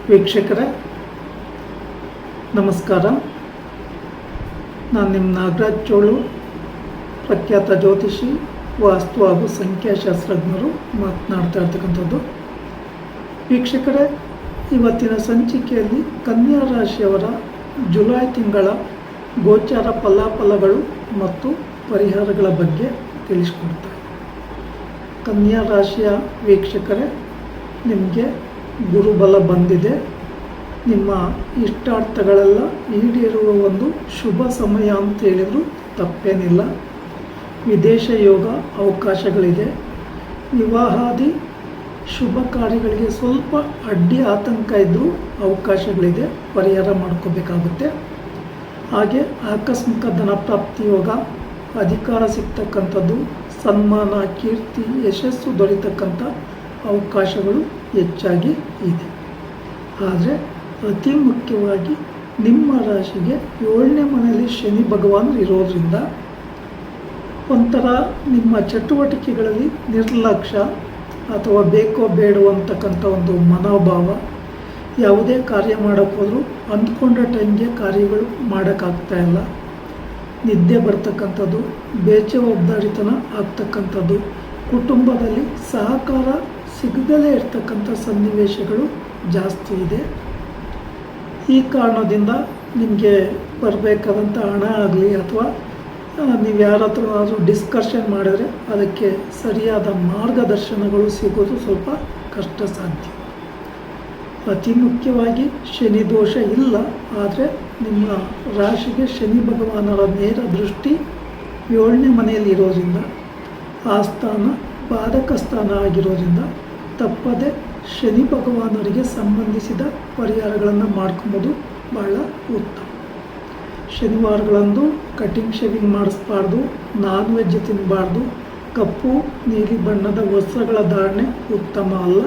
ವೀಕ್ಷಕರೇ ನಮಸ್ಕಾರ. ನಾನು ನಿಮ್ಮ ನಾಗರಾಜ್ ಚೋಳು, ಪ್ರಖ್ಯಾತ ಜ್ಯೋತಿಷಿ, ವಾಸ್ತು ಹಾಗೂ ಸಂಖ್ಯಾಶಾಸ್ತ್ರಜ್ಞರು ಮಾತನಾಡ್ತಾ ಇರ್ತಕ್ಕಂಥದ್ದು. ವೀಕ್ಷಕರೇ, ಇವತ್ತಿನ ಸಂಚಿಕೆಯಲ್ಲಿ ಕನ್ಯಾ ರಾಶಿಯವರ ಜುಲೈ ತಿಂಗಳ ಗೋಚಾರ ಫಲಾಫಲಗಳು ಮತ್ತು ಪರಿಹಾರಗಳ ಬಗ್ಗೆ ತಿಳಿಸ್ಕೊಡ್ತಾರೆ. ಕನ್ಯಾ ರಾಶಿಯ ವೀಕ್ಷಕರೇ, ನಿಮಗೆ ಗುರುಬಲ ಬಂದಿದೆ. ನಿಮ್ಮ ಇಷ್ಟಾರ್ಥಗಳೆಲ್ಲ ಈಡೇರುವ ಒಂದು ಶುಭ ಸಮಯ ಅಂತ ಹೇಳಿದ್ರು ತಪ್ಪೇನಿಲ್ಲ. ವಿದೇಶ ಯೋಗ ಅವಕಾಶಗಳಿದೆ. ವಿವಾಹಾದಿ ಶುಭ ಕಾರ್ಯಗಳಿಗೆ ಸ್ವಲ್ಪ ಅಡ್ಡಿ ಆತಂಕ ಇದ್ದರೂ ಅವಕಾಶಗಳಿದೆ, ಪರಿಹಾರ ಮಾಡ್ಕೋಬೇಕಾಗುತ್ತೆ. ಹಾಗೆ ಆಕಸ್ಮಿಕ ಧನಪ್ರಾಪ್ತಿ ಯೋಗ, ಅಧಿಕಾರ ಸಿಗ್ತಕ್ಕಂಥದ್ದು, ಸನ್ಮಾನ, ಕೀರ್ತಿ, ಯಶಸ್ಸು ದೊರೀತಕ್ಕಂಥ ಅವಕಾಶಗಳು ಹೆಚ್ಚಾಗಿ ಇದೆ. ಆದರೆ ಅತಿ ಮುಖ್ಯವಾಗಿ ನಿಮ್ಮ ರಾಶಿಗೆ 7ನೇ ಮನೆಯಲ್ಲಿ ಶನಿ ಭಗವಾನ್ ಇರೋದ್ರಿಂದ ಒಂಥರ ನಿಮ್ಮ ಚಟುವಟಿಕೆಗಳಲ್ಲಿ ನಿರ್ಲಕ್ಷ್ಯ ಅಥವಾ ಬೇಕೋ ಬೇಡೋ ಅಂತಕ್ಕಂಥ ಒಂದು ಮನೋಭಾವ, ಯಾವುದೇ ಕಾರ್ಯ ಮಾಡೋಕ್ಕೋದ್ರೂ ಅಂದ್ಕೊಂಡ ಟೈಮ್ಗೆ ಕಾರ್ಯಗಳು ಮಾಡೋಕ್ಕಾಗ್ತಾ ಇಲ್ಲ, ನಿದ್ದೆ ಬರ್ತಕ್ಕಂಥದ್ದು, ಬೇಜವಾಬ್ದಾರಿತನ ಆಗ್ತಕ್ಕಂಥದ್ದು, ಕುಟುಂಬದಲ್ಲಿ ಸಹಕಾರ ಸಿಗದಲೇ ಇರ್ತಕ್ಕಂಥ ಸನ್ನಿವೇಶಗಳು ಜಾಸ್ತಿ ಇದೆ. ಈ ಕಾರಣದಿಂದ ನಿಮಗೆ ಬರಬೇಕಾದಂಥ ಹಣ ಆಗಲಿ ಅಥವಾ ನೀವು ಯಾರ ಹತ್ರನಾದರೂ ಡಿಸ್ಕಷನ್ ಮಾಡಿದ್ರೆ ಅದಕ್ಕೆ ಸರಿಯಾದ ಮಾರ್ಗದರ್ಶನಗಳು ಸಿಗೋದು ಸ್ವಲ್ಪ ಕಷ್ಟ ಸಾಧ್ಯ. ಅತಿ ಮುಖ್ಯವಾಗಿ ಶನಿ ದೋಷ ಇಲ್ಲ, ಆದರೆ ನಿಮ್ಮ ರಾಶಿಗೆ ಶನಿ ಭಗವಾನರ ನೇರ ದೃಷ್ಟಿ 7ನೇ ಮನೆಯಲ್ಲಿ ಇರೋದ್ರಿಂದ ಆ ಸ್ಥಾನ ಬಾಧಕ ಸ್ಥಾನ ಆಗಿರೋದ್ರಿಂದ ತಪ್ಪದೆ ಶನಿ ಭಗವಾನರಿಗೆ ಸಂಬಂಧಿಸಿದ ಪರಿಹಾರಗಳನ್ನು ಮಾಡ್ಕೊಬೋದು ಭಾಳ ಉತ್ತಮ. ಶನಿವಾರಗಳಂದು ಕಟಿಂಗ್ ಶೇವಿಂಗ್ ಮಾಡಿಸ್ಬಾರ್ದು, ನಾನ್ ವೆಜ್ ತಿನ್ನಬಾರ್ದು, ಕಪ್ಪು ನೀಲಿ ಬಣ್ಣದ ವಸ್ತ್ರಗಳ ಧಾರಣೆ ಉತ್ತಮ ಅಲ್ಲ.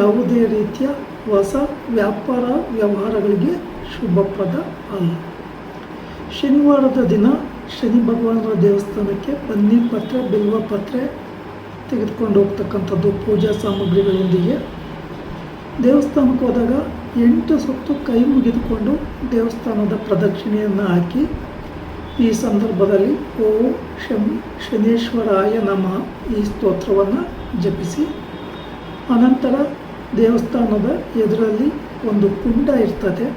ಯಾವುದೇ ರೀತಿಯ ಹೊಸ ವ್ಯಾಪಾರ ವ್ಯವಹಾರಗಳಿಗೆ ಶುಭಪ್ರದ ಅಲ್ಲ. ಶನಿವಾರದ ದಿನ ಶನಿ ಭಗವಾನರ ದೇವಸ್ಥಾನಕ್ಕೆ ಬನ್ನಿ ಪತ್ರೆ, ಬಿಲ್ವ ಪತ್ರೆ ತೆಗೆದುಕೊಂಡು ಹೋಗ್ತಕ್ಕಂಥದ್ದು ಪೂಜಾ ಸಾಮಗ್ರಿಗಳೊಂದಿಗೆ. ದೇವಸ್ಥಾನಕ್ಕೆ ಹೋದಾಗ 8 ಸುತ್ತು ಕೈ ಮುಗಿದುಕೊಂಡು ದೇವಸ್ಥಾನದ ಪ್ರದಕ್ಷಿಣೆಯನ್ನು ಹಾಕಿ, ಈ ಸಂದರ್ಭದಲ್ಲಿ ಓಂ ಶನೇಶ್ವರಾಯ ನಮಃ ಈ ಸ್ತೋತ್ರವನ್ನು ಜಪಿಸಿ, ಅನಂತರ ದೇವಸ್ಥಾನದ ಎದುರಲ್ಲಿ ಒಂದು ಕುಂಡ ಇರ್ತದೆ.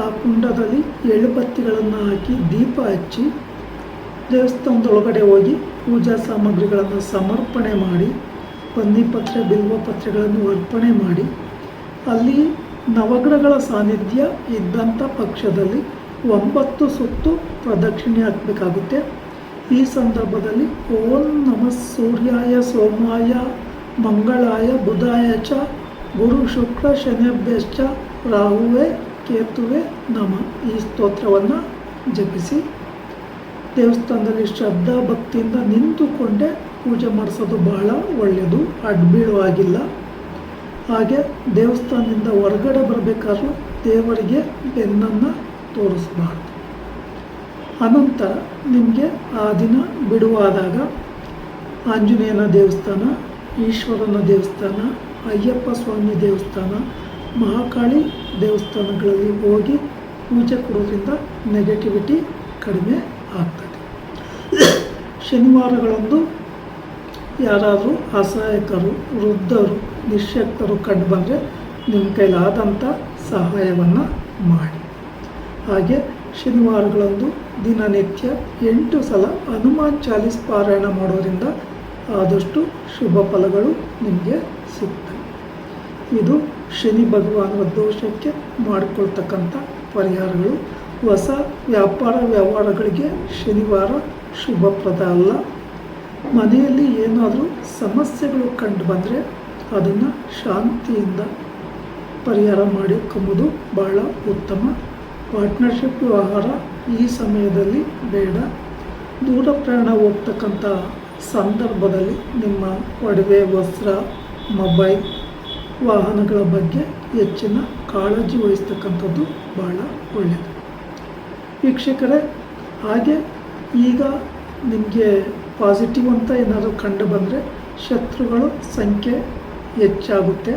ಆ ಕುಂಡದಲ್ಲಿ ಎಳ್ಳುಬತ್ತಿಗಳನ್ನು ಹಾಕಿ ದೀಪ ಹಚ್ಚಿ ದೇವಸ್ಥಾನದೊಳಗಡೆ ಹೋಗಿ ಪೂಜಾ ಸಾಮಗ್ರಿಗಳನ್ನು ಸಮರ್ಪಣೆ ಮಾಡಿ, ಬನ್ನಿ ಪತ್ರೆ, ಬಿಲ್ವ ಪತ್ರೆಗಳನ್ನು ಅರ್ಪಣೆ ಮಾಡಿ, ಅಲ್ಲಿ ನವಗ್ರಹಗಳ ಸಾನ್ನಿಧ್ಯ ಇದ್ದಂಥ ಪಕ್ಷದಲ್ಲಿ 9 ಸುತ್ತು ಪ್ರದಕ್ಷಿಣೆ ಹಾಕಬೇಕಾಗುತ್ತೆ. ಈ ಸಂದರ್ಭದಲ್ಲಿ ಓಂ ನಮಃ ಸೂರ್ಯಾಯ ಸೋಮಾಯ ಮಂಗಳಾಯ ಬುಧಾಯ ಚ ಗುರು ಶುಕ್ರ ಶನಿಭ್ಯಶ್ಚ ರಾಹುವೇ ಕೇತುವೆ ನಮಃ ಈ ಸ್ತೋತ್ರವನ್ನು ಜಪಿಸಿ ದೇವಸ್ಥಾನದಲ್ಲಿ ಶ್ರದ್ಧಾ ಭಕ್ತಿಯಿಂದ ನಿಂತುಕೊಂಡೇ ಪೂಜೆ ಮಾಡಿಸೋದು ಬಹಳ ಒಳ್ಳೆಯದು, ಅಡ್ಬೀಳುವಾಗಿಲ್ಲ. ಹಾಗೆ ದೇವಸ್ಥಾನದಿಂದ ಹೊರಗಡೆ ಬರಬೇಕಾದ್ರೂ ದೇವರಿಗೆ ಬೆನ್ನನ್ನು ತೋರಿಸಬಾರ್ದು. ಅನಂತರ ನಿಮಗೆ ಆ ದಿನ ಬಿಡುವಾದಾಗ ಆಂಜನೇಯನ ದೇವಸ್ಥಾನ, ಈಶ್ವರನ ದೇವಸ್ಥಾನ, ಅಯ್ಯಪ್ಪ ಸ್ವಾಮಿ ದೇವಸ್ಥಾನ, ಮಹಾಕಾಳಿ ದೇವಸ್ಥಾನಗಳಲ್ಲಿ ಹೋಗಿ ಪೂಜೆ ಕೊಡೋದ್ರಿಂದ ನೆಗೆಟಿವಿಟಿ ಕಡಿಮೆ ಆಗ್ತದೆ. ಶನಿವಾರಗಳಂದು ಯಾರಾದರೂ ಅಸಹಾಯಕರು, ವೃದ್ಧರು, ನಿಶ್ಶಕ್ತರು ಕಂಡು ಬಂದರೆ ನಿಮ್ಮ ಕೈಲಾದಂಥ ಸಹಾಯವನ್ನು ಮಾಡಿ. ಹಾಗೆ ಶನಿವಾರಗಳಂದು ದಿನನಿತ್ಯ 8 ಸಲ ಹನುಮಾನ್ ಚಾಲೀಸ್ ಪಾರಾಯಣ ಮಾಡೋದ್ರಿಂದ ಆದಷ್ಟು ಶುಭ ಫಲಗಳು ನಿಮಗೆ ಸಿಗ್ತವೆ. ಇದು ಶನಿ ಭಗವಾನರ ದೋಷಕ್ಕೆ ಮಾಡಿಕೊಳ್ತಕ್ಕಂಥ ಪರಿಹಾರಗಳು. ಹೊಸ ವ್ಯಾಪಾರ ವ್ಯವಹಾರಗಳಿಗೆ ಶನಿವಾರ ಶುಭಪ್ರದ ಅಲ್ಲ. ಮನೆಯಲ್ಲಿ ಏನಾದರೂ ಸಮಸ್ಯೆಗಳು ಕಂಡು ಬಂದರೆ ಅದನ್ನು ಶಾಂತಿಯಿಂದ ಪರಿಹಾರ ಮಾಡಿಕೊಂಬುದು ಬಹಳ ಉತ್ತಮ. ಪಾರ್ಟ್ನರ್ಶಿಪ್ ವ್ಯವಹಾರ ಈ ಸಮಯದಲ್ಲಿ ಬೇಡ. ದೂರ ಪ್ರಯಾಣ ಹೋಗ್ತಕ್ಕಂಥ ಸಂದರ್ಭದಲ್ಲಿ ನಿಮ್ಮ ಒಡವೆ, ವಸ್ತ್ರ, ಮೊಬೈಲ್, ವಾಹನಗಳ ಬಗ್ಗೆ ಹೆಚ್ಚಿನ ಕಾಳಜಿ ವಹಿಸ್ತಕ್ಕಂಥದ್ದು ಬಹಳ ಒಳ್ಳೆಯದು. ವೀಕ್ಷಕರೇ, ಹಾಗೆ ಈಗ ನಿಮಗೆ ಪಾಸಿಟಿವ್ ಅಂತ ಏನಾದರೂ ಕಂಡು ಬಂದರೆ ಶತ್ರುಗಳು ಸಂಖ್ಯೆ ಹೆಚ್ಚಾಗುತ್ತೆ.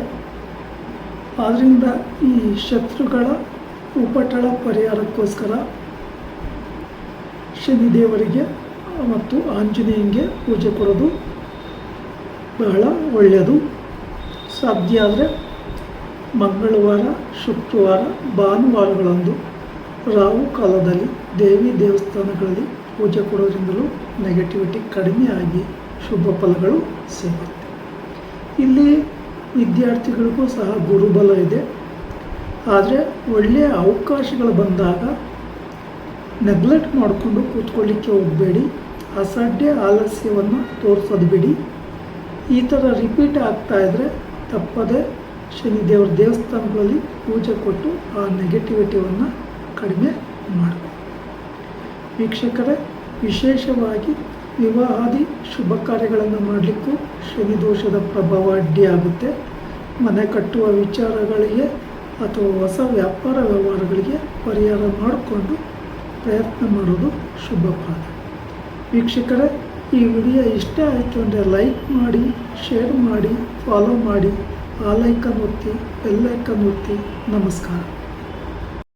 ಆದ್ದರಿಂದ ಈ ಶತ್ರುಗಳ ಉಪಟಳ ಪರಿಹಾರಕ್ಕೋಸ್ಕರ ಶನಿದೇವರಿಗೆ ಮತ್ತು ಆಂಜನೇಯನಿಗೆ ಪೂಜೆ ಕೊಡೋದು ಬಹಳ ಒಳ್ಳೆಯದು. ಸಾಧ್ಯ ಆದರೆ ಮಂಗಳವಾರ, ಶುಕ್ರವಾರ, ಭಾನುವಾರಗಳಂದು ರಾಹು ಕಾಲದಲ್ಲಿ ದೇವಿ ದೇವಸ್ಥಾನಗಳಲ್ಲಿ ಪೂಜೆ ಕೊಡೋದ್ರಿಂದಲೂ ನೆಗೆಟಿವಿಟಿ ಕಡಿಮೆ ಆಗಿ ಶುಭ ಫಲಗಳು ಸಿಗುತ್ತೆ. ಇಲ್ಲಿ ವಿದ್ಯಾರ್ಥಿಗಳಿಗೂ ಸಹ ಗುರುಬಲ ಇದೆ. ಆದರೆ ಒಳ್ಳೆಯ ಅವಕಾಶಗಳು ಬಂದಾಗ ನೆಗ್ಲೆಕ್ಟ್ ಮಾಡಿಕೊಂಡು ಕೂತ್ಕೊಳ್ಳಿಕ್ಕೆ ಹೋಗಬೇಡಿ. ಅಸಡ್ಡೆ ಆಲಸ್ಯವನ್ನು ತೋರಿಸೋದು ಬಿಡಿ. ಈ ಥರ ರಿಪೀಟ್ ಆಗ್ತಾಯಿದ್ರೆ ತಪ್ಪದೆ ಶನಿದೇವರ ದೇವಸ್ಥಾನಗಳಲ್ಲಿ ಪೂಜೆ ಕೊಟ್ಟು ಆ ನೆಗೆಟಿವಿಟಿಯನ್ನು ಕಡಿಮೆ ಮಾಡಬೇಕು. ವೀಕ್ಷಕರೇ, ವಿಶೇಷವಾಗಿ ವಿವಾಹಾದಿ ಶುಭ ಕಾರ್ಯಗಳನ್ನು ಮಾಡಲಿಕ್ಕೂ ಶನಿ ದೋಷದ ಪ್ರಭಾವ ಅಡ್ಡಿಯಾಗುತ್ತೆ. ಮನೆ ಕಟ್ಟುವ ವಿಚಾರಗಳಿಗೆ ಅಥವಾ ಹೊಸ ವ್ಯಾಪಾರ ವ್ಯವಹಾರಗಳಿಗೆ ಪರಿಹಾರ ಮಾಡಿಕೊಂಡು ಪ್ರಯತ್ನ ಮಾಡೋದು ಶುಭಪ್ರದ. ವೀಕ್ಷಕರೇ, ಈ ವಿಡಿಯೋ ಇಷ್ಟ ಆಯಿತು ಅಂದರೆ ಲೈಕ್ ಮಾಡಿ, ಶೇರ್ ಮಾಡಿ, ಫಾಲೋ ಮಾಡಿ, ಆ ಲೈಕನ್ನು ಒತ್ತಿ, ಬೆಲ್ ಐಕನ್ ಒತ್ತಿ. ನಮಸ್ಕಾರ.